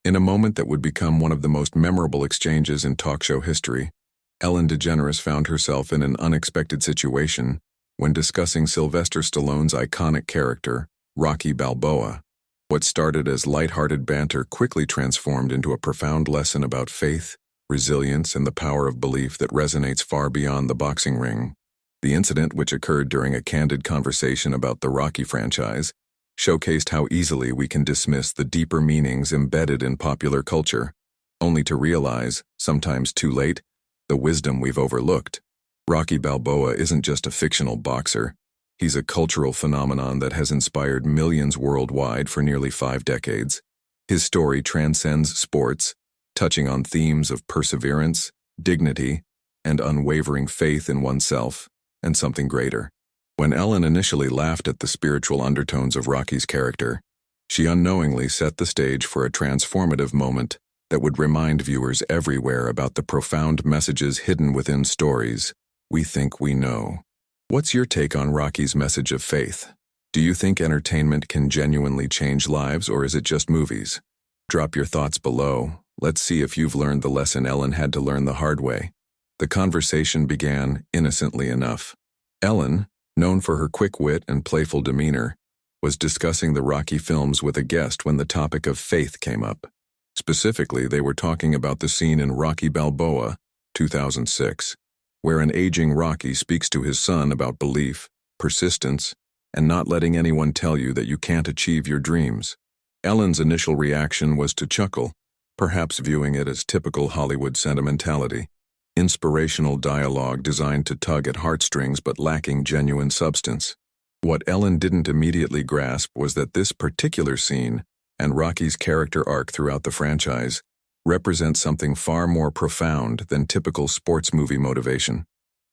In a moment that would become one of the most memorable exchanges in talk show history, Ellen DeGeneres found herself in an unexpected situation when discussing Sylvester Stallone's iconic character, Rocky Balboa. What started as lighthearted banter quickly transformed into a profound lesson about faith, resilience, and the power of belief that resonates far beyond the boxing ring. The incident, which occurred during a candid conversation about the Rocky franchise, showcased how easily we can dismiss the deeper meanings embedded in popular culture, only to realize, sometimes too late, the wisdom we've overlooked. Rocky Balboa isn't just a fictional boxer. He's a cultural phenomenon that has inspired millions worldwide for nearly 5 decades. His story transcends sports, touching on themes of perseverance, dignity, and unwavering faith in oneself and something greater. When Ellen initially laughed at the spiritual undertones of Rocky's character, she unknowingly set the stage for a transformative moment that would remind viewers everywhere about the profound messages hidden within stories we think we know. What's your take on Rocky's message of faith? Do you think entertainment can genuinely change lives, or is it just movies? Drop your thoughts below. Let's see if you've learned the lesson Ellen had to learn the hard way. The conversation began innocently enough. Ellen, known for her quick wit and playful demeanor, was discussing the Rocky films with a guest when the topic of faith came up. Specifically, they were talking about the scene in Rocky Balboa, 2006, where an aging Rocky speaks to his son about belief, persistence, and not letting anyone tell you that you can't achieve your dreams. Ellen's initial reaction was to chuckle, perhaps viewing it as typical Hollywood sentimentality. Inspirational dialogue designed to tug at heartstrings but lacking genuine substance. What Ellen didn't immediately grasp was that this particular scene, and Rocky's character arc throughout the franchise, represent something far more profound than typical sports movie motivation.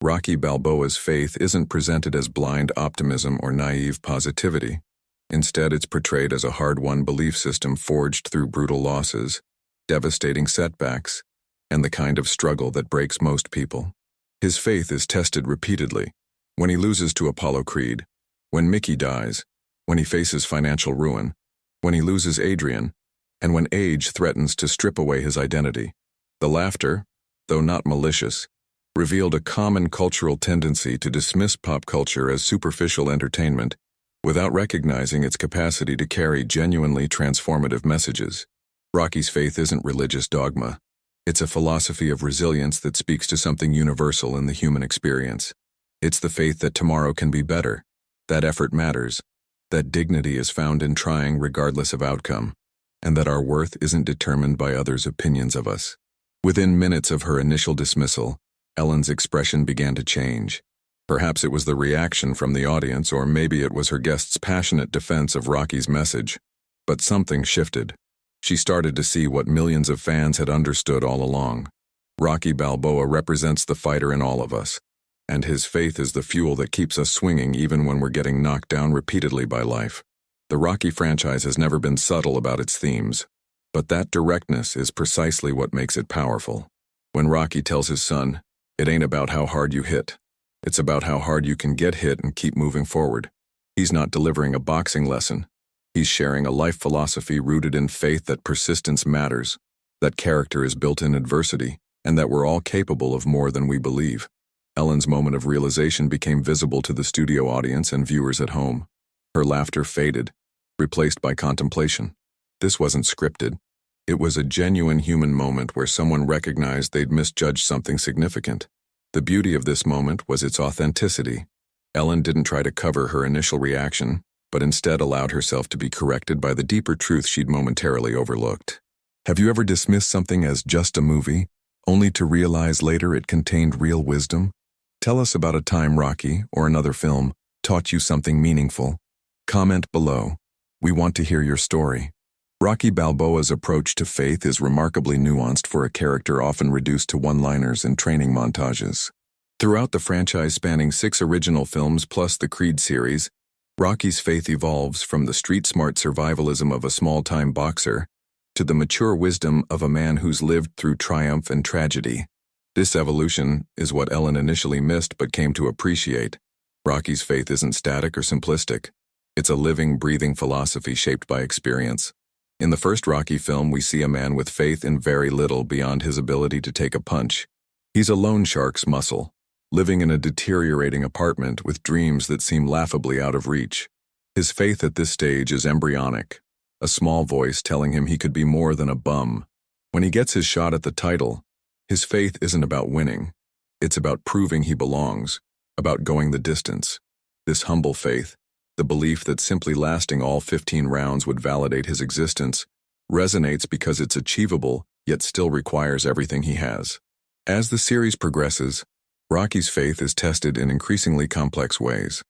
Rocky Balboa's faith isn't presented as blind optimism or naive positivity. Instead, it's portrayed as a hard-won belief system forged through brutal losses, devastating setbacks, and the kind of struggle that breaks most people. His faith is tested repeatedly, when he loses to Apollo Creed, when Mickey dies, when he faces financial ruin, when he loses Adrian, and when age threatens to strip away his identity. The laughter, though not malicious, revealed a common cultural tendency to dismiss pop culture as superficial entertainment without recognizing its capacity to carry genuinely transformative messages. Rocky's faith isn't religious dogma. It's a philosophy of resilience that speaks to something universal in the human experience. It's the faith that tomorrow can be better, that effort matters, that dignity is found in trying regardless of outcome, and that our worth isn't determined by others' opinions of us. Within minutes of her initial dismissal, Ellen's expression began to change. Perhaps it was the reaction from the audience, or maybe it was her guest's passionate defense of Rocky's message. But something shifted. She started to see what millions of fans had understood all along. Rocky Balboa represents the fighter in all of us, and his faith is the fuel that keeps us swinging even when we're getting knocked down repeatedly by life. The Rocky franchise has never been subtle about its themes, but that directness is precisely what makes it powerful. When Rocky tells his son, "It ain't about how hard you hit, it's about how hard you can get hit and keep moving forward," he's not delivering a boxing lesson. He's sharing a life philosophy rooted in faith that persistence matters, that character is built in adversity, and that we're all capable of more than we believe. Ellen's moment of realization became visible to the studio audience and viewers at home. Her laughter faded, replaced by contemplation. This wasn't scripted. It was a genuine human moment where someone recognized they'd misjudged something significant. The beauty of this moment was its authenticity. Ellen didn't try to cover her initial reaction, but instead allowed herself to be corrected by the deeper truth she'd momentarily overlooked. Have you ever dismissed something as just a movie, only to realize later it contained real wisdom? Tell us about a time Rocky, or another film, taught you something meaningful. Comment below. We want to hear your story. Rocky Balboa's approach to faith is remarkably nuanced for a character often reduced to one-liners and training montages. Throughout the franchise spanning 6 original films plus the Creed series, Rocky's faith evolves from the street-smart survivalism of a small-time boxer to the mature wisdom of a man who's lived through triumph and tragedy. This evolution is what Ellen initially missed but came to appreciate. Rocky's faith isn't static or simplistic. It's a living, breathing philosophy shaped by experience. In the first Rocky film, we see a man with faith in very little beyond his ability to take a punch. He's a loan shark's muscle, living in a deteriorating apartment with dreams that seem laughably out of reach. His faith at this stage is embryonic, a small voice telling him he could be more than a bum. When he gets his shot at the title, his faith isn't about winning. It's about proving he belongs, about going the distance. This humble faith, the belief that simply lasting all 15 rounds would validate his existence, resonates because it's achievable, yet still requires everything he has. As the series progresses, Rocky's faith is tested in increasingly complex ways.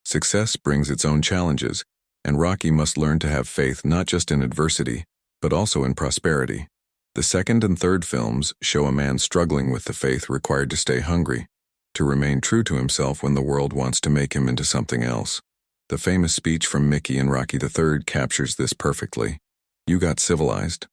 Success brings its own challenges, and Rocky must learn to have faith not just in adversity, but also in prosperity. The second and third films show a man struggling with the faith required to stay hungry, to remain true to himself when the world wants to make him into something else. The famous speech from Mickey in Rocky III captures this perfectly. "You got civilized."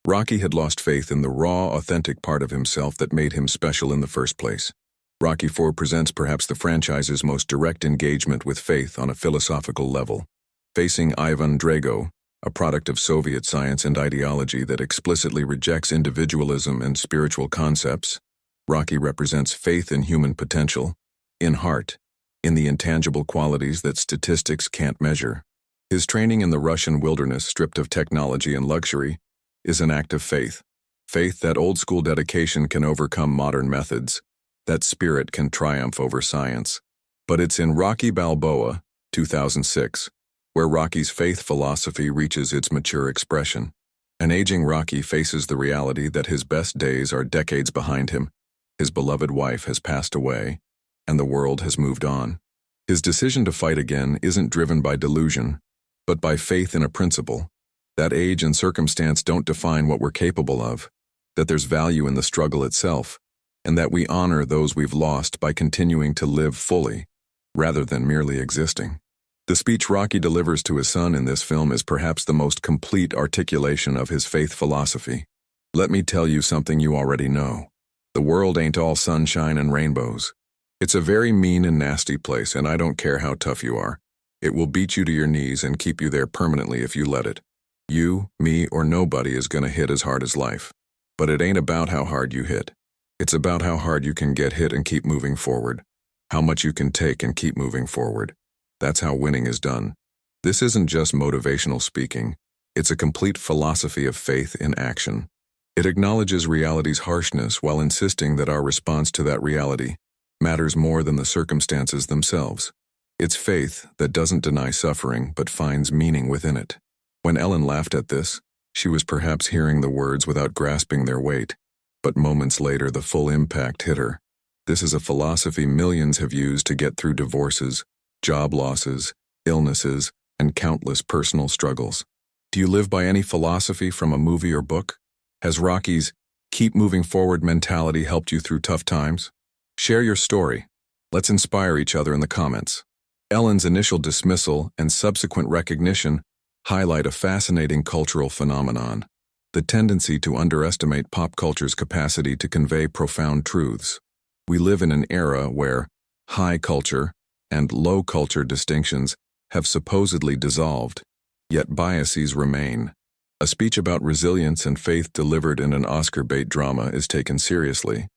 Rocky had lost faith in the raw, authentic part of himself that made him special in the first place. Rocky IV presents perhaps the franchise's most direct engagement with faith on a philosophical level. Facing Ivan Drago, a product of Soviet science and ideology that explicitly rejects individualism and spiritual concepts, Rocky represents faith in human potential, in heart, in the intangible qualities that statistics can't measure. His training in the Russian wilderness, stripped of technology and luxury, is an act of faith. Faith that old-school dedication can overcome modern methods, that spirit can triumph over science. But it's in Rocky Balboa, 2006, where Rocky's faith philosophy reaches its mature expression. An aging Rocky faces the reality that his best days are decades behind him, his beloved wife has passed away, and the world has moved on. His decision to fight again isn't driven by delusion, but by faith in a principle, that age and circumstance don't define what we're capable of, that there's value in the struggle itself, and that we honor those we've lost by continuing to live fully, rather than merely existing. The speech Rocky delivers to his son in this film is perhaps the most complete articulation of his faith philosophy. "Let me tell you something you already know. The world ain't all sunshine and rainbows. It's a very mean and nasty place, and I don't care how tough you are. It will beat you to your knees and keep you there permanently if you let it. You, me, or nobody is gonna hit as hard as life. But it ain't about how hard you hit. It's about how hard you can get hit and keep moving forward. How much you can take and keep moving forward. That's how winning is done." This isn't just motivational speaking. It's a complete philosophy of faith in action. It acknowledges reality's harshness while insisting that our response to that reality matters more than the circumstances themselves. It's faith that doesn't deny suffering but finds meaning within it. When Ellen laughed at this, she was perhaps hearing the words without grasping their weight, but moments later the full impact hit her. This is a philosophy millions have used to get through divorces, job losses, illnesses, and countless personal struggles. Do you live by any philosophy from a movie or book? Has Rocky's keep moving forward mentality helped you through tough times? Share your story. Let's inspire each other in the comments. Ellen's initial dismissal and subsequent recognition highlight a fascinating cultural phenomenon: the tendency to underestimate pop culture's capacity to convey profound truths. We live in an era where high culture and low culture distinctions have supposedly dissolved, yet biases remain. A speech about resilience and faith delivered in an Oscar-bait drama is taken seriously,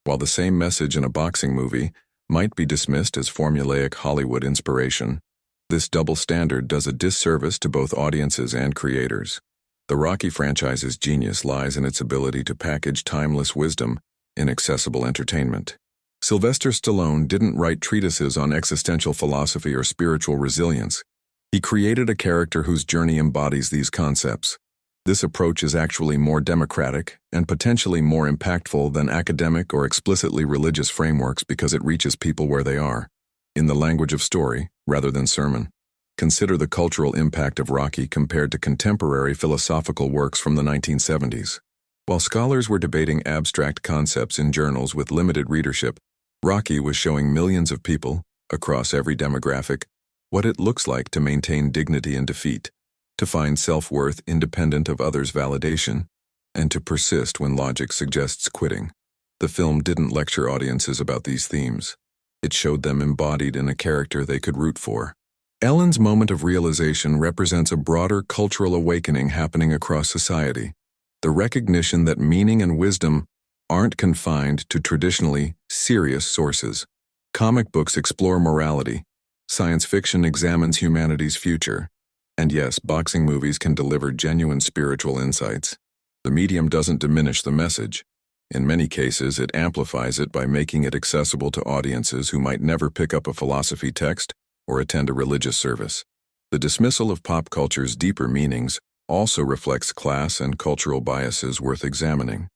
while the same message in a boxing movie might be dismissed as formulaic Hollywood inspiration. This double standard does a disservice to both audiences and creators. The Rocky franchise's genius lies in its ability to package timeless wisdom in accessible entertainment. Sylvester Stallone didn't write treatises on existential philosophy or spiritual resilience. He created a character whose journey embodies these concepts. This approach is actually more democratic and potentially more impactful than academic or explicitly religious frameworks because it reaches people where they are, in the language of story rather than sermon. Consider the cultural impact of Rocky compared to contemporary philosophical works from the 1970s. While scholars were debating abstract concepts in journals with limited readership, Rocky was showing millions of people, across every demographic, what it looks like to maintain dignity in defeat, to find self-worth independent of others' validation, and to persist when logic suggests quitting. The film didn't lecture audiences about these themes. It showed them embodied in a character they could root for. Ellen's moment of realization represents a broader cultural awakening happening across society. The recognition that meaning and wisdom aren't confined to traditionally serious sources. Comic books explore morality. Science fiction examines humanity's future. And yes, boxing movies can deliver genuine spiritual insights. The medium doesn't diminish the message. In many cases, it amplifies it by making it accessible to audiences who might never pick up a philosophy text or attend a religious service. The dismissal of pop culture's deeper meanings also reflects class and cultural biases worth examining.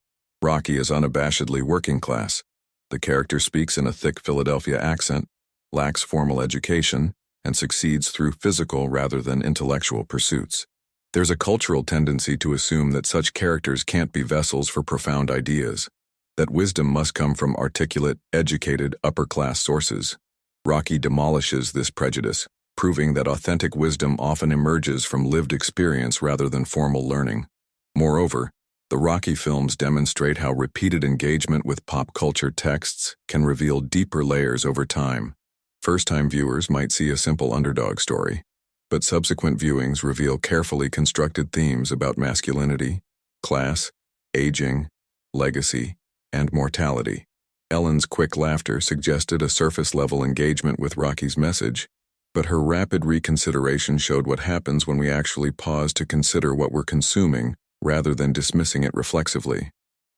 Rocky is unabashedly working class. The character speaks in a thick Philadelphia accent, lacks formal education, and succeeds through physical rather than intellectual pursuits. There's a cultural tendency to assume that such characters can't be vessels for profound ideas, that wisdom must come from articulate, educated, upper-class sources. Rocky demolishes this prejudice, proving that authentic wisdom often emerges from lived experience rather than formal learning. Moreover, the Rocky films demonstrate how repeated engagement with pop culture texts can reveal deeper layers over time. First-time viewers might see a simple underdog story, but subsequent viewings reveal carefully constructed themes about masculinity, class, aging, legacy, and mortality. Ellen's quick laughter suggested a surface-level engagement with Rocky's message, but her rapid reconsideration showed what happens when we actually pause to consider what we're consuming rather than dismissing it reflexively.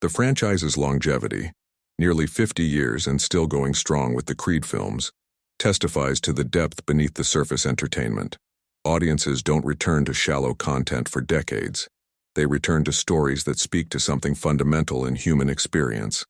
The franchise's longevity, nearly 50 years and still going strong with the Creed films, testifies to the depth beneath the surface entertainment. Audiences don't return to shallow content for decades. They return to stories that speak to something fundamental in human experience.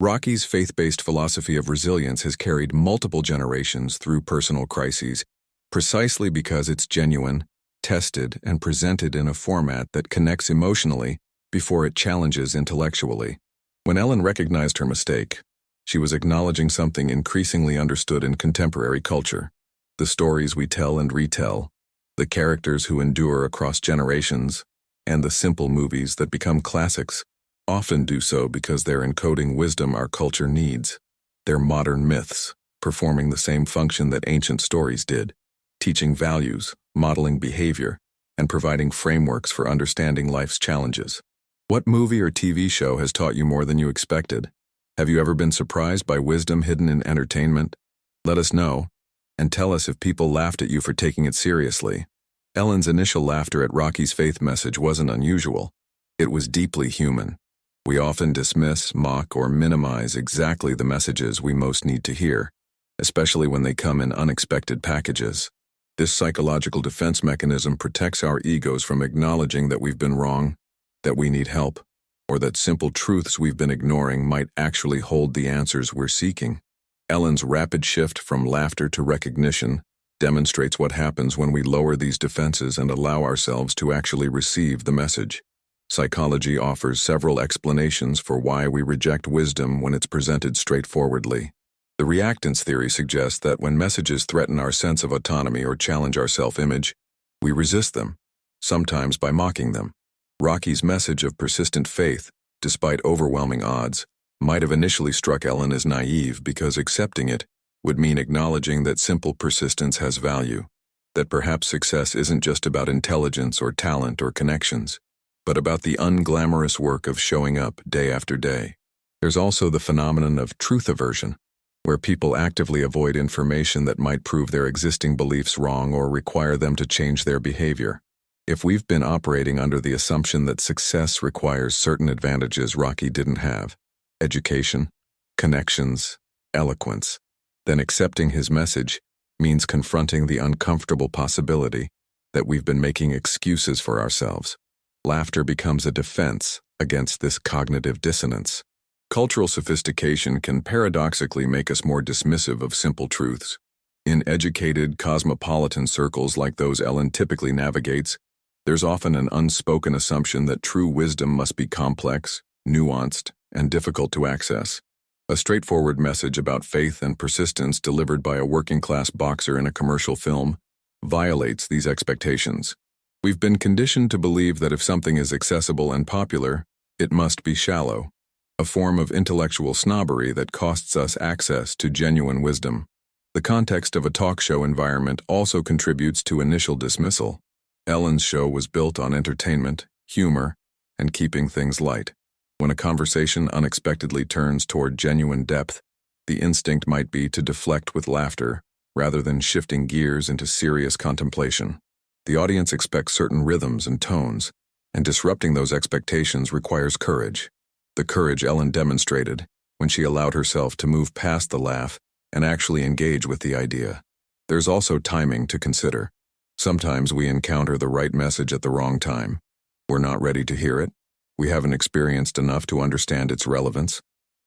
Rocky's faith-based philosophy of resilience has carried multiple generations through personal crises, precisely because it's genuine, tested, and presented in a format that connects emotionally before it challenges intellectually. When Ellen recognized her mistake, she was acknowledging something increasingly understood in contemporary culture. The stories we tell and retell, the characters who endure across generations, and the simple movies that become classics often do so because they're encoding wisdom our culture needs. They're modern myths, performing the same function that ancient stories did, teaching values, modeling behavior, and providing frameworks for understanding life's challenges. What movie or TV show has taught you more than you expected? Have you ever been surprised by wisdom hidden in entertainment? Let us know, and tell us if people laughed at you for taking it seriously. Ellen's initial laughter at Rocky's faith message wasn't unusual. It was deeply human. We often dismiss, mock, or minimize exactly the messages we most need to hear, especially when they come in unexpected packages. This psychological defense mechanism protects our egos from acknowledging that we've been wrong, that we need help, or that simple truths we've been ignoring might actually hold the answers we're seeking. Ellen's rapid shift from laughter to recognition demonstrates what happens when we lower these defenses and allow ourselves to actually receive the message. Psychology offers several explanations for why we reject wisdom when it's presented straightforwardly. The reactance theory suggests that when messages threaten our sense of autonomy or challenge our self-image, we resist them, sometimes by mocking them. Rocky's message of persistent faith, despite overwhelming odds, might have initially struck Ellen as naive because accepting it would mean acknowledging that simple persistence has value, that perhaps success isn't just about intelligence or talent or connections, but about the unglamorous work of showing up day after day. There's also the phenomenon of truth aversion, where people actively avoid information that might prove their existing beliefs wrong or require them to change their behavior. If we've been operating under the assumption that success requires certain advantages Rocky didn't have, education, connections, eloquence, then accepting his message means confronting the uncomfortable possibility that we've been making excuses for ourselves. Laughter becomes a defense against this cognitive dissonance. Cultural sophistication can paradoxically make us more dismissive of simple truths. In educated, cosmopolitan circles like those Ellen typically navigates, there's often an unspoken assumption that true wisdom must be complex, nuanced, and difficult to access. A straightforward message about faith and persistence delivered by a working-class boxer in a commercial film violates these expectations. We've been conditioned to believe that if something is accessible and popular, it must be shallow, a form of intellectual snobbery that costs us access to genuine wisdom. The context of a talk show environment also contributes to initial dismissal. Ellen's show was built on entertainment, humor, and keeping things light. When a conversation unexpectedly turns toward genuine depth, the instinct might be to deflect with laughter rather than shifting gears into serious contemplation. The audience expects certain rhythms and tones, and disrupting those expectations requires courage. The courage Ellen demonstrated when she allowed herself to move past the laugh and actually engage with the idea. There's also timing to consider. Sometimes we encounter the right message at the wrong time. We're not ready to hear it, we haven't experienced enough to understand its relevance,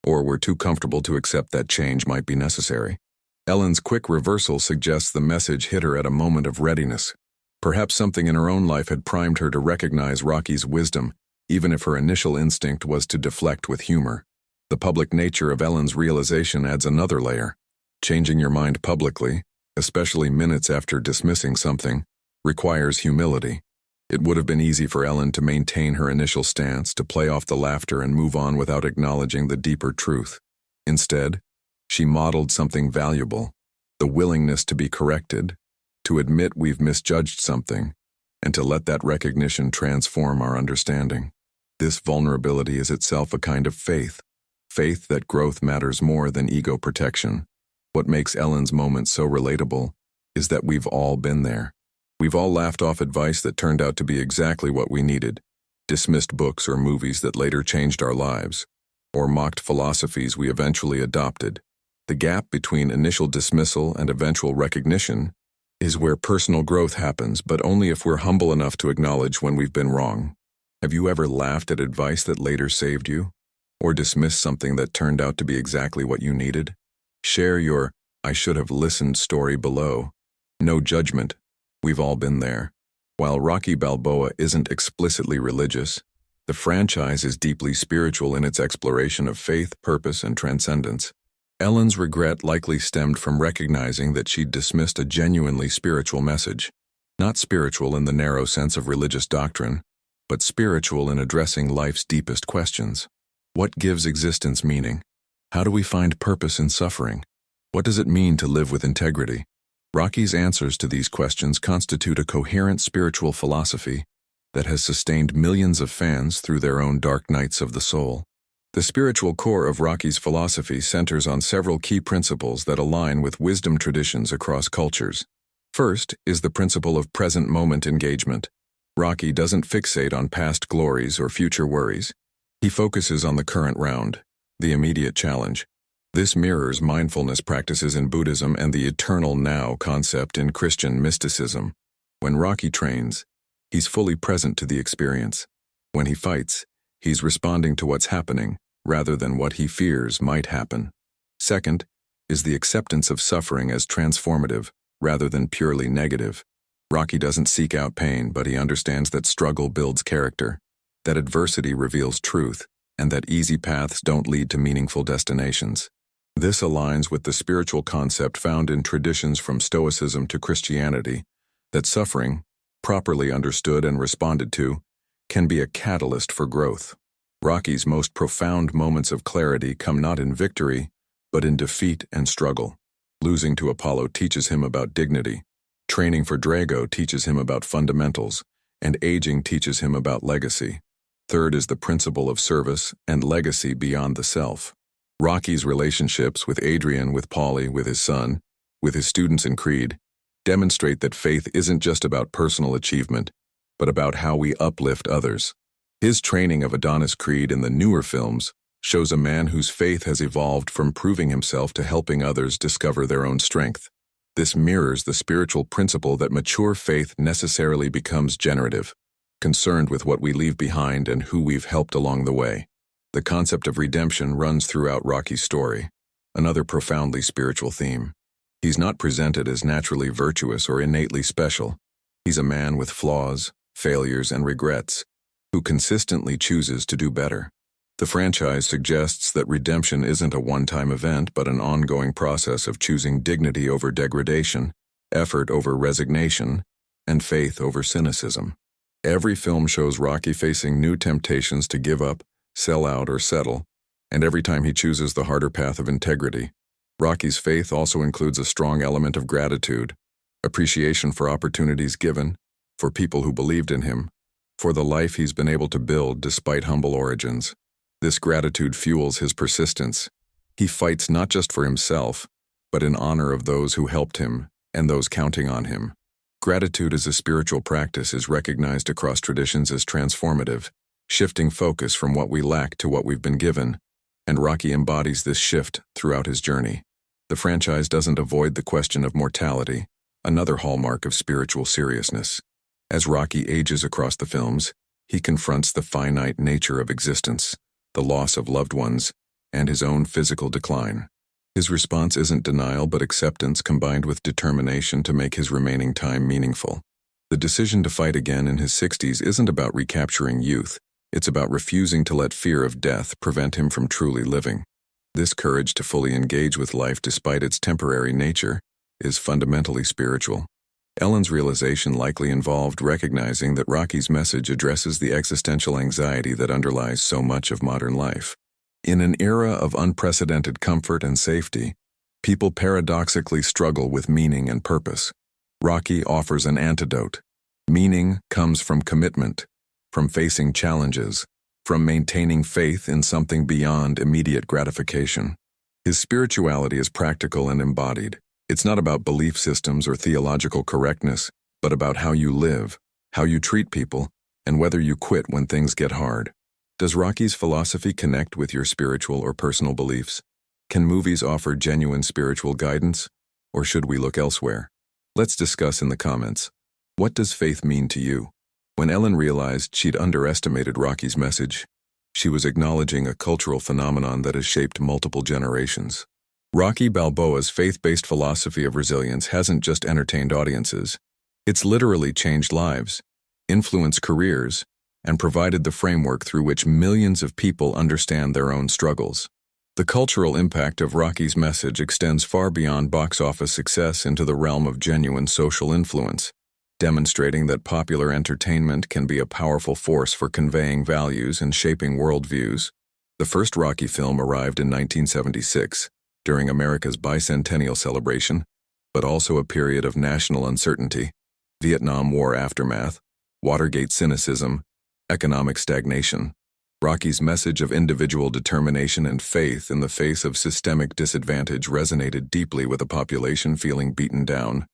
or we're too comfortable to accept that change might be necessary. Ellen's quick reversal suggests the message hit her at a moment of readiness. Perhaps something in her own life had primed her to recognize Rocky's wisdom, even if her initial instinct was to deflect with humor. The public nature of Ellen's realization adds another layer. Changing your mind publicly, especially minutes after dismissing something, requires humility. It would have been easy for Ellen to maintain her initial stance, to play off the laughter and move on without acknowledging the deeper truth. Instead, she modeled something valuable: the willingness to be corrected, to admit we've misjudged something, and to let that recognition transform our understanding. This vulnerability is itself a kind of faith that growth matters more than ego protection. What makes Ellen's moment so relatable is that we've all been there. We've all laughed off advice that turned out to be exactly what we needed, dismissed books or movies that later changed our lives, or mocked philosophies we eventually adopted. The gap between initial dismissal and eventual recognition is where personal growth happens, but only if we're humble enough to acknowledge when we've been wrong. Have you ever laughed at advice that later saved you? Or dismissed something that turned out to be exactly what you needed? Share your "I should have listened" story below. No judgment. We've all been there. While Rocky Balboa isn't explicitly religious, the franchise is deeply spiritual in its exploration of faith, purpose, and transcendence. Ellen's regret likely stemmed from recognizing that she'd dismissed a genuinely spiritual message. Not spiritual in the narrow sense of religious doctrine, but spiritual in addressing life's deepest questions. What gives existence meaning? How do we find purpose in suffering? What does it mean to live with integrity? Rocky's answers to these questions constitute a coherent spiritual philosophy that has sustained millions of fans through their own dark nights of the soul. The spiritual core of Rocky's philosophy centers on several key principles that align with wisdom traditions across cultures. First is the principle of present moment engagement. Rocky doesn't fixate on past glories or future worries. He focuses on the current round, the immediate challenge. This mirrors mindfulness practices in Buddhism and the eternal now concept in Christian mysticism. When Rocky trains, he's fully present to the experience. When he fights, he's responding to what's happening rather than what he fears might happen. Second is the acceptance of suffering as transformative rather than purely negative. Rocky doesn't seek out pain, but he understands that struggle builds character, that adversity reveals truth, and that easy paths don't lead to meaningful destinations. This aligns with the spiritual concept found in traditions from Stoicism to Christianity, that suffering, properly understood and responded to, can be a catalyst for growth. Rocky's most profound moments of clarity come not in victory, but in defeat and struggle. Losing to Apollo teaches him about dignity. Training for Drago teaches him about fundamentals, and aging teaches him about legacy. Third is the principle of service and legacy beyond the self. Rocky's relationships with Adrian, with Paulie, with his son, with his students in Creed, demonstrate that faith isn't just about personal achievement, but about how we uplift others. His training of Adonis Creed in the newer films shows a man whose faith has evolved from proving himself to helping others discover their own strength. This mirrors the spiritual principle that mature faith necessarily becomes generative, concerned with what we leave behind and who we've helped along the way. The concept of redemption runs throughout Rocky's story, another profoundly spiritual theme. He's not presented as naturally virtuous or innately special. He's a man with flaws, failures, and regrets, who consistently chooses to do better. The franchise suggests that redemption isn't a one-time event, but an ongoing process of choosing dignity over degradation, effort over resignation, and faith over cynicism. Every film shows Rocky facing new temptations to give up, sell out, or settle, and every time he chooses the harder path of integrity, Rocky's faith also includes a strong element of gratitude, appreciation for opportunities given, for people who believed in him, for the life he's been able to build despite humble origins. This gratitude fuels his persistence. He fights not just for himself, but in honor of those who helped him and those counting on him. Gratitude as a spiritual practice is recognized across traditions as transformative, shifting focus from what we lack to what we've been given, and Rocky embodies this shift throughout his journey. The franchise doesn't avoid the question of mortality, another hallmark of spiritual seriousness. As Rocky ages across the films, he confronts the finite nature of existence, the loss of loved ones, and his own physical decline. His response isn't denial but acceptance combined with determination to make his remaining time meaningful. The decision to fight again in his 60s isn't about recapturing youth, it's about refusing to let fear of death prevent him from truly living. This courage to fully engage with life despite its temporary nature is fundamentally spiritual. Ellen's realization likely involved recognizing that Rocky's message addresses the existential anxiety that underlies so much of modern life. In an era of unprecedented comfort and safety, people paradoxically struggle with meaning and purpose. Rocky offers an antidote. Meaning comes from commitment, from facing challenges, from maintaining faith in something beyond immediate gratification. His spirituality is practical and embodied. It's not about belief systems or theological correctness, but about how you live, how you treat people, and whether you quit when things get hard. Does Rocky's philosophy connect with your spiritual or personal beliefs? Can movies offer genuine spiritual guidance, or should we look elsewhere? Let's discuss in the comments. What does faith mean to you? When Ellen realized she'd underestimated Rocky's message, she was acknowledging a cultural phenomenon that has shaped multiple generations. Rocky Balboa's faith-based philosophy of resilience hasn't just entertained audiences. It's literally changed lives, influenced careers, and provided the framework through which millions of people understand their own struggles. The cultural impact of Rocky's message extends far beyond box office success into the realm of genuine social influence, demonstrating that popular entertainment can be a powerful force for conveying values and shaping worldviews. The first Rocky film arrived in 1976, during America's bicentennial celebration, but also a period of national uncertainty, Vietnam War aftermath, Watergate cynicism, economic stagnation. Rocky's message of individual determination and faith in the face of systemic disadvantage resonated deeply with a population feeling beaten down.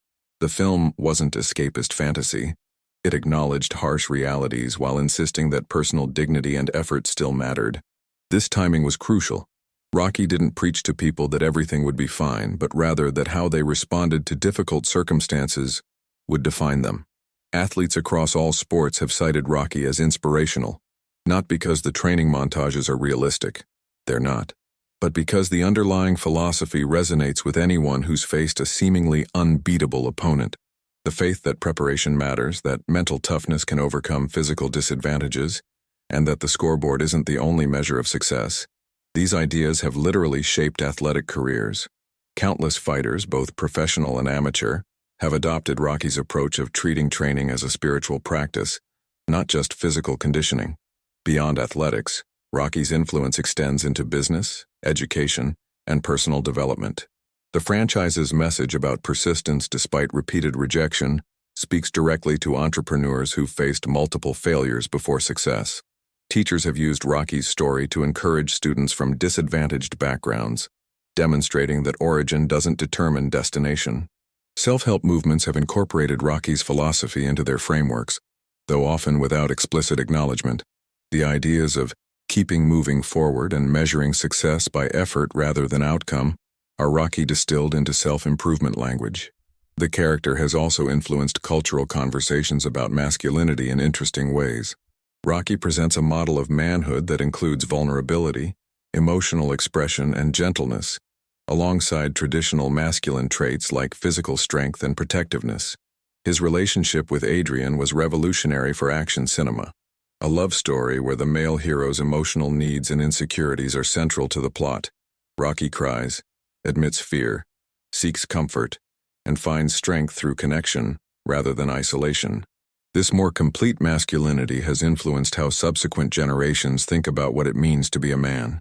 The film wasn't escapist fantasy. It acknowledged harsh realities while insisting that personal dignity and effort still mattered. This timing was crucial. Rocky didn't preach to people that everything would be fine, but rather that how they responded to difficult circumstances would define them. Athletes across all sports have cited Rocky as inspirational, not because the training montages are realistic. They're not. But because the underlying philosophy resonates with anyone who's faced a seemingly unbeatable opponent. The faith that preparation matters, that mental toughness can overcome physical disadvantages, and that the scoreboard isn't the only measure of success. These ideas have literally shaped athletic careers. Countless fighters, both professional and amateur, have adopted Rocky's approach of treating training as a spiritual practice, not just physical conditioning. Beyond athletics, Rocky's influence extends into business, education, and personal development. The franchise's message about persistence despite repeated rejection speaks directly to entrepreneurs who've faced multiple failures before success. Teachers have used Rocky's story to encourage students from disadvantaged backgrounds, demonstrating that origin doesn't determine destination. Self-help movements have incorporated Rocky's philosophy into their frameworks, though often without explicit acknowledgement. The ideas of keeping moving forward and measuring success by effort rather than outcome are Rocky distilled into self-improvement language. The character has also influenced cultural conversations about masculinity in interesting ways. Rocky presents a model of manhood that includes vulnerability, emotional expression, and gentleness, alongside traditional masculine traits like physical strength and protectiveness. His relationship with Adrian was revolutionary for action cinema, a love story where the male hero's emotional needs and insecurities are central to the plot. Rocky cries, admits fear, seeks comfort, and finds strength through connection rather than isolation. This more complete masculinity has influenced how subsequent generations think about what it means to be a man.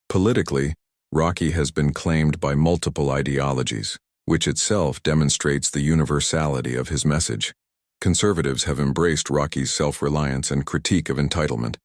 Politically, Rocky has been claimed by multiple ideologies, which itself demonstrates the universality of his message. Conservatives have embraced Rocky's self-reliance and critique of entitlement.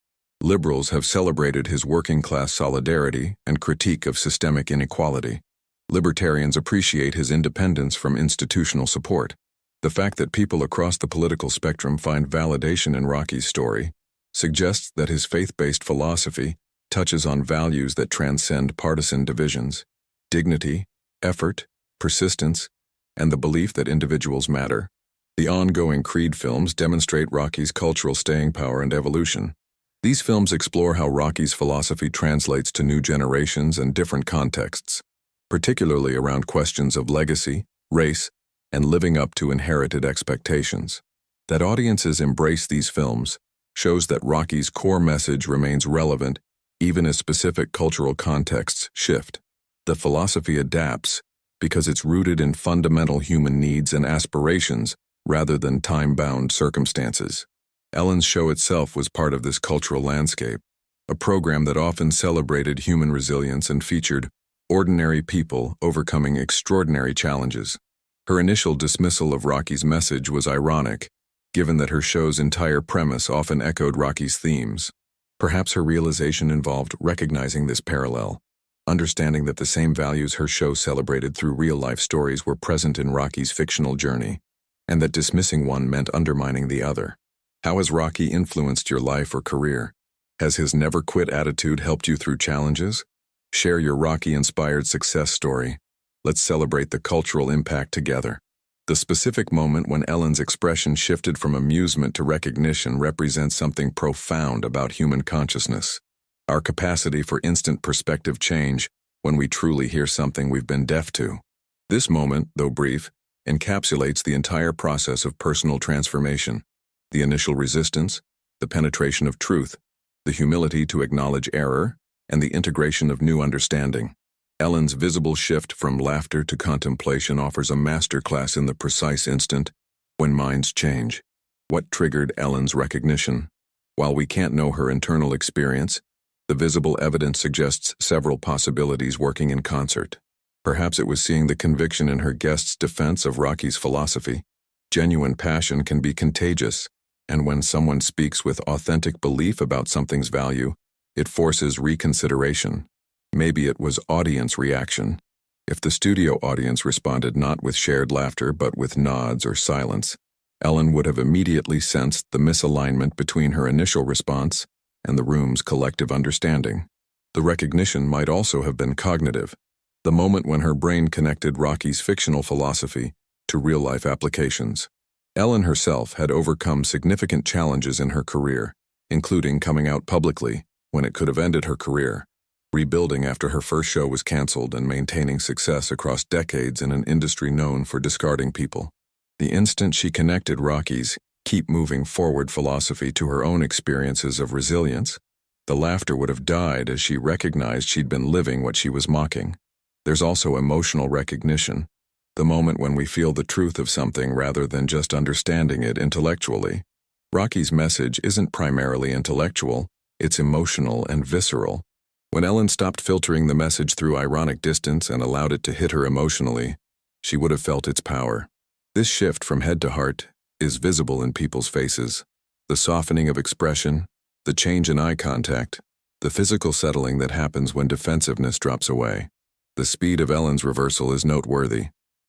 Liberals have celebrated his working-class solidarity and critique of systemic inequality. Libertarians appreciate his independence from institutional support. The fact that people across the political spectrum find validation in Rocky's story suggests that his faith-based philosophy touches on values that transcend partisan divisions: dignity, effort, persistence, and the belief that individuals matter. The ongoing Creed films demonstrate Rocky's cultural staying power and evolution. These films explore how Rocky's philosophy translates to new generations and different contexts, particularly around questions of legacy, race, and living up to inherited expectations. That audiences embrace these films shows that Rocky's core message remains relevant even as specific cultural contexts shift. The philosophy adapts because it's rooted in fundamental human needs and aspirations rather than time-bound circumstances. Ellen's show itself was part of this cultural landscape, a program that often celebrated human resilience and featured ordinary people overcoming extraordinary challenges. Her initial dismissal of Rocky's message was ironic, given that her show's entire premise often echoed Rocky's themes. Perhaps her realization involved recognizing this parallel, understanding that the same values her show celebrated through real-life stories were present in Rocky's fictional journey, and that dismissing one meant undermining the other. How has Rocky influenced your life or career? Has his never-quit attitude helped you through challenges? Share your Rocky-inspired success story. Let's celebrate the cultural impact together. The specific moment when Ellen's expression shifted from amusement to recognition represents something profound about human consciousness. Our capacity for instant perspective change when we truly hear something we've been deaf to. This moment, though brief, encapsulates the entire process of personal transformation: the initial resistance, the penetration of truth, the humility to acknowledge error, and the integration of new understanding. Ellen's visible shift from laughter to contemplation offers a masterclass in the precise instant when minds change. What triggered Ellen's recognition? While we can't know her internal experience, the visible evidence suggests several possibilities working in concert. Perhaps it was seeing the conviction in her guest's defense of Rocky's philosophy. Genuine passion can be contagious, and when someone speaks with authentic belief about something's value, it forces reconsideration. Maybe it was audience reaction. If the studio audience responded not with shared laughter but with nods or silence, Ellen would have immediately sensed the misalignment between her initial response and the room's collective understanding. The recognition might also have been cognitive, the moment when her brain connected Rocky's fictional philosophy to real-life applications. Ellen herself had overcome significant challenges in her career, including coming out publicly when it could have ended her career, rebuilding after her first show was canceled, and maintaining success across decades in an industry known for discarding people. The instant she connected Rocky's "keep moving forward" philosophy to her own experiences of resilience, the laughter would have died as she recognized she'd been living what she was mocking. There's also emotional recognition, the moment when we feel the truth of something rather than just understanding it intellectually. Rocky's message isn't primarily intellectual, it's emotional and visceral. When Ellen stopped filtering the message through ironic distance and allowed it to hit her emotionally, she would have felt its power. This shift from head to heart is visible in people's faces. The softening of expression, the change in eye contact, the physical settling that happens when defensiveness drops away. The speed of Ellen's reversal is noteworthy.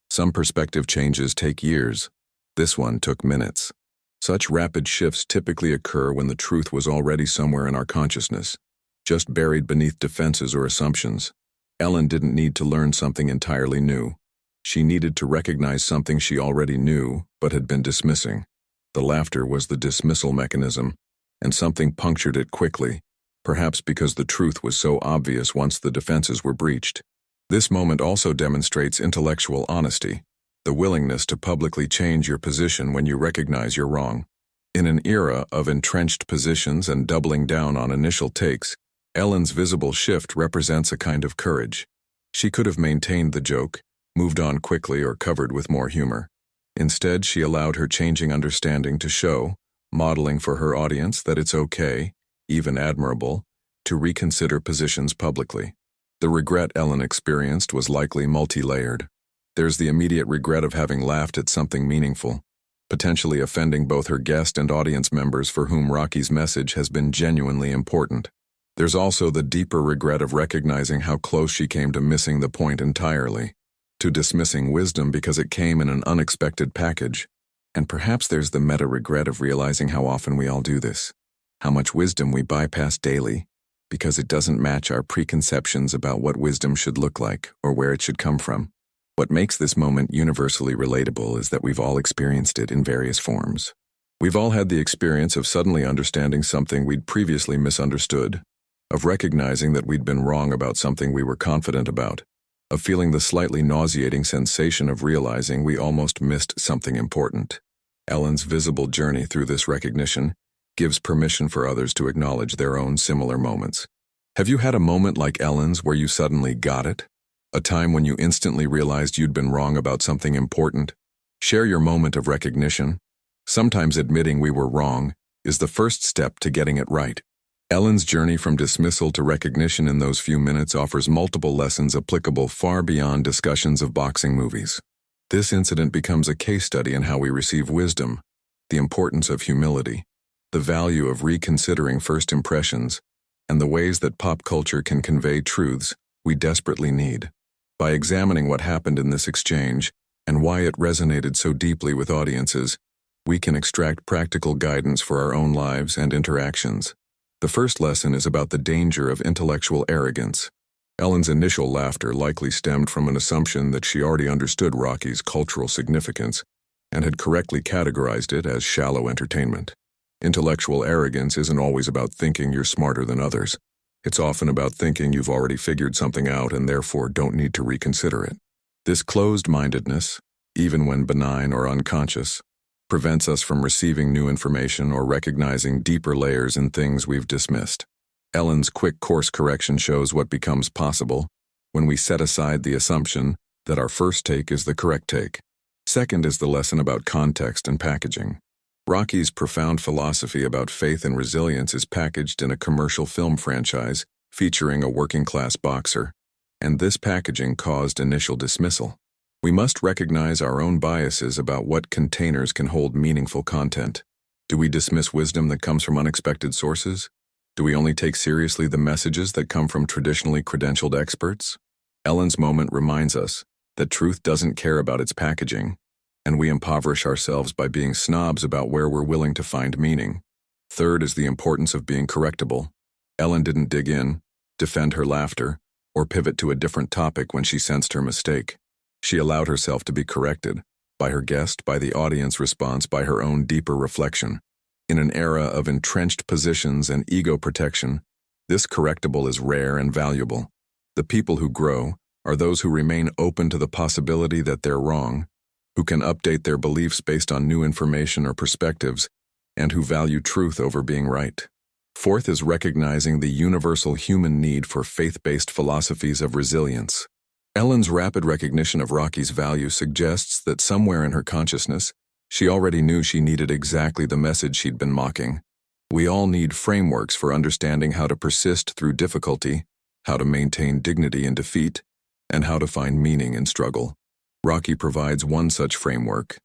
Some perspective changes take years. This one took minutes. Such rapid shifts typically occur when the truth was already somewhere in our consciousness, just buried beneath defenses or assumptions. Ellen didn't need to learn something entirely new. She needed to recognize something she already knew but had been dismissing. The laughter was the dismissal mechanism, and something punctured it quickly, perhaps because the truth was so obvious once the defenses were breached. This moment also demonstrates intellectual honesty, the willingness to publicly change your position when you recognize you're wrong. In an era of entrenched positions and doubling down on initial takes, Ellen's visible shift represents a kind of courage. She could have maintained the joke, moved on quickly, or covered with more humor. Instead, she allowed her changing understanding to show, modeling for her audience that it's okay, even admirable, to reconsider positions publicly. The regret Ellen experienced was likely multi-layered. There's the immediate regret of having laughed at something meaningful, potentially offending both her guest and audience members for whom Rocky's message has been genuinely important. There's also the deeper regret of recognizing how close she came to missing the point entirely, to dismissing wisdom because it came in an unexpected package. And perhaps there's the meta-regret of realizing how often we all do this, how much wisdom we bypass daily, because it doesn't match our preconceptions about what wisdom should look like or where it should come from. What makes this moment universally relatable is that we've all experienced it in various forms. We've all had the experience of suddenly understanding something we'd previously misunderstood, of recognizing that we'd been wrong about something we were confident about, of feeling the slightly nauseating sensation of realizing we almost missed something important. Ellen's visible journey through this recognition gives permission for others to acknowledge their own similar moments. Have you had a moment like Ellen's where you suddenly got it? A time when you instantly realized you'd been wrong about something important? Share your moment of recognition. Sometimes admitting we were wrong is the first step to getting it right. Ellen's journey from dismissal to recognition in those few minutes offers multiple lessons applicable far beyond discussions of boxing movies. This incident becomes a case study in how we receive wisdom, the importance of humility, the value of reconsidering first impressions, and the ways that pop culture can convey truths we desperately need. By examining what happened in this exchange and why it resonated so deeply with audiences, we can extract practical guidance for our own lives and interactions. The first lesson is about the danger of intellectual arrogance. Ellen's initial laughter likely stemmed from an assumption that she already understood Rocky's cultural significance and had correctly categorized it as shallow entertainment. Intellectual arrogance isn't always about thinking you're smarter than others. It's often about thinking you've already figured something out and therefore don't need to reconsider it. This closed-mindedness, even when benign or unconscious, prevents us from receiving new information or recognizing deeper layers in things we've dismissed. Ellen's quick course correction shows what becomes possible when we set aside the assumption that our first take is the correct take. Second is the lesson about context and packaging. Rocky's profound philosophy about faith and resilience is packaged in a commercial film franchise featuring a working-class boxer, and this packaging caused initial dismissal. We must recognize our own biases about what containers can hold meaningful content. Do we dismiss wisdom that comes from unexpected sources? Do we only take seriously the messages that come from traditionally credentialed experts? Ellen's moment reminds us that truth doesn't care about its packaging, and we impoverish ourselves by being snobs about where we're willing to find meaning. Third is the importance of being correctable. Ellen didn't dig in, defend her laughter, or pivot to a different topic when she sensed her mistake. She allowed herself to be corrected, by her guest, by the audience response, by her own deeper reflection. In an era of entrenched positions and ego protection, this correctable is rare and valuable. The people who grow are those who remain open to the possibility that they're wrong, who can update their beliefs based on new information or perspectives, and who value truth over being right. Fourth is recognizing the universal human need for faith-based philosophies of resilience. Ellen's rapid recognition of Rocky's value suggests that somewhere in her consciousness, she already knew she needed exactly the message she'd been mocking. We all need frameworks for understanding how to persist through difficulty, how to maintain dignity in defeat, and how to find meaning in struggle. Rocky provides one such framework,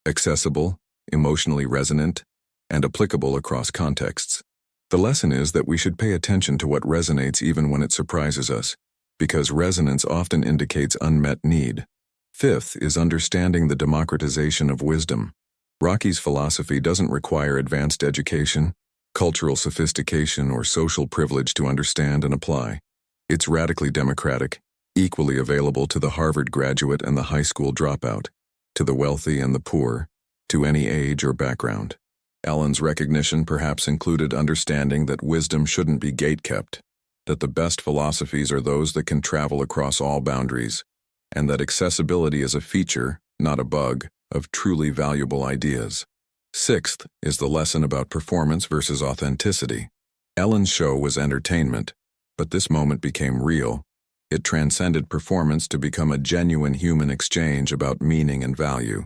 accessible, emotionally resonant, and applicable across contexts. The lesson is that we should pay attention to what resonates even when it surprises us, because resonance often indicates unmet need. Fifth is understanding the democratization of wisdom. Rocky's philosophy doesn't require advanced education, cultural sophistication, or social privilege to understand and apply. It's radically democratic, equally available to the Harvard graduate and the high school dropout, to the wealthy and the poor, to any age or background. Ellen's recognition perhaps included understanding that wisdom shouldn't be gatekept, that the best philosophies are those that can travel across all boundaries, and that accessibility is a feature, not a bug, of truly valuable ideas. Sixth is the lesson about performance versus authenticity. Ellen's show was entertainment, but this moment became real. It transcended performance to become a genuine human exchange about meaning and value.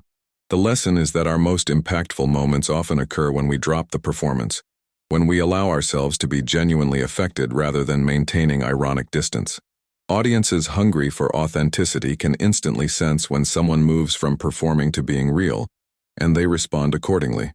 The lesson is that our most impactful moments often occur when we drop the performance, when we allow ourselves to be genuinely affected rather than maintaining ironic distance. Audiences hungry for authenticity can instantly sense when someone moves from performing to being real, and they respond accordingly.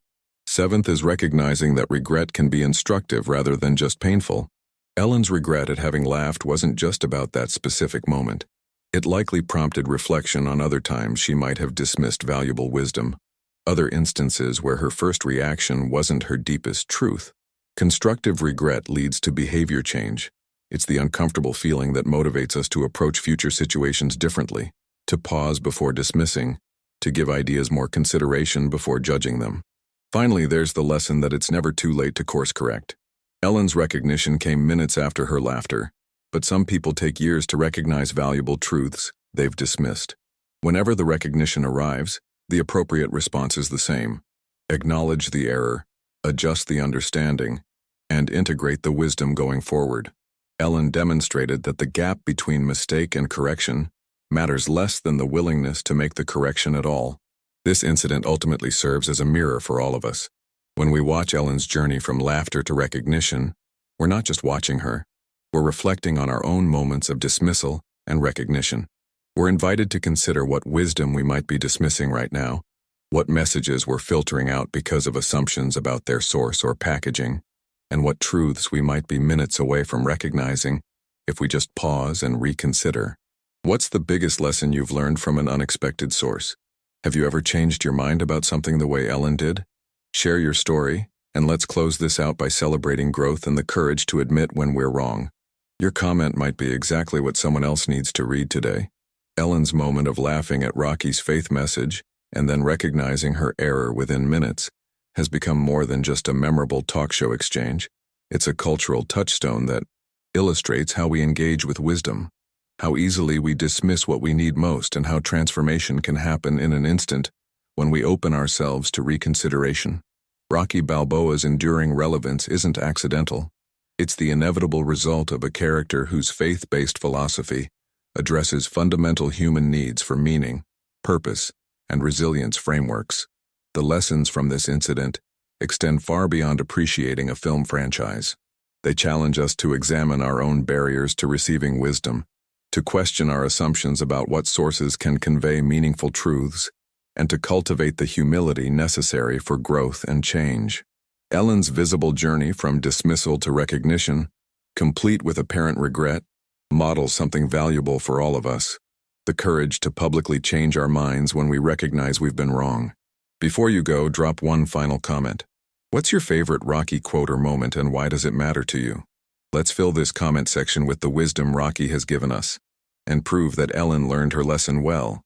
Seventh is recognizing that regret can be instructive rather than just painful. Ellen's regret at having laughed wasn't just about that specific moment. It likely prompted reflection on other times she might have dismissed valuable wisdom, other instances where her first reaction wasn't her deepest truth. Constructive regret leads to behavior change. It's the uncomfortable feeling that motivates us to approach future situations differently, to pause before dismissing, to give ideas more consideration before judging them. Finally, there's the lesson that it's never too late to course correct. Ellen's recognition came minutes after her laughter, but some people take years to recognize valuable truths they've dismissed. Whenever the recognition arrives, the appropriate response is the same. Acknowledge the error, adjust the understanding, and integrate the wisdom going forward. Ellen demonstrated that the gap between mistake and correction matters less than the willingness to make the correction at all. This incident ultimately serves as a mirror for all of us. When we watch Ellen's journey from laughter to recognition, we're not just watching her. We're reflecting on our own moments of dismissal and recognition. We're invited to consider what wisdom we might be dismissing right now, what messages we're filtering out because of assumptions about their source or packaging, and what truths we might be minutes away from recognizing if we just pause and reconsider. What's the biggest lesson you've learned from an unexpected source? Have you ever changed your mind about something the way Ellen did? Share your story, and let's close this out by celebrating growth and the courage to admit when we're wrong. Your comment might be exactly what someone else needs to read today. Ellen's moment of laughing at Rocky's faith message and then recognizing her error within minutes has become more than just a memorable talk show exchange. It's a cultural touchstone that illustrates how we engage with wisdom, how easily we dismiss what we need most, and how transformation can happen in an instant when we open ourselves to reconsideration. Rocky Balboa's enduring relevance isn't accidental. It's the inevitable result of a character whose faith-based philosophy addresses fundamental human needs for meaning, purpose, and resilience frameworks. The lessons from this incident extend far beyond appreciating a film franchise. They challenge us to examine our own barriers to receiving wisdom, to question our assumptions about what sources can convey meaningful truths, and to cultivate the humility necessary for growth and change. Ellen's visible journey from dismissal to recognition, complete with apparent regret, models something valuable for all of us: the courage to publicly change our minds when we recognize we've been wrong. Before you go, drop one final comment. What's your favorite Rocky quote or moment, and why does it matter to you? Let's fill this comment section with the wisdom Rocky has given us, and prove that Ellen learned her lesson well.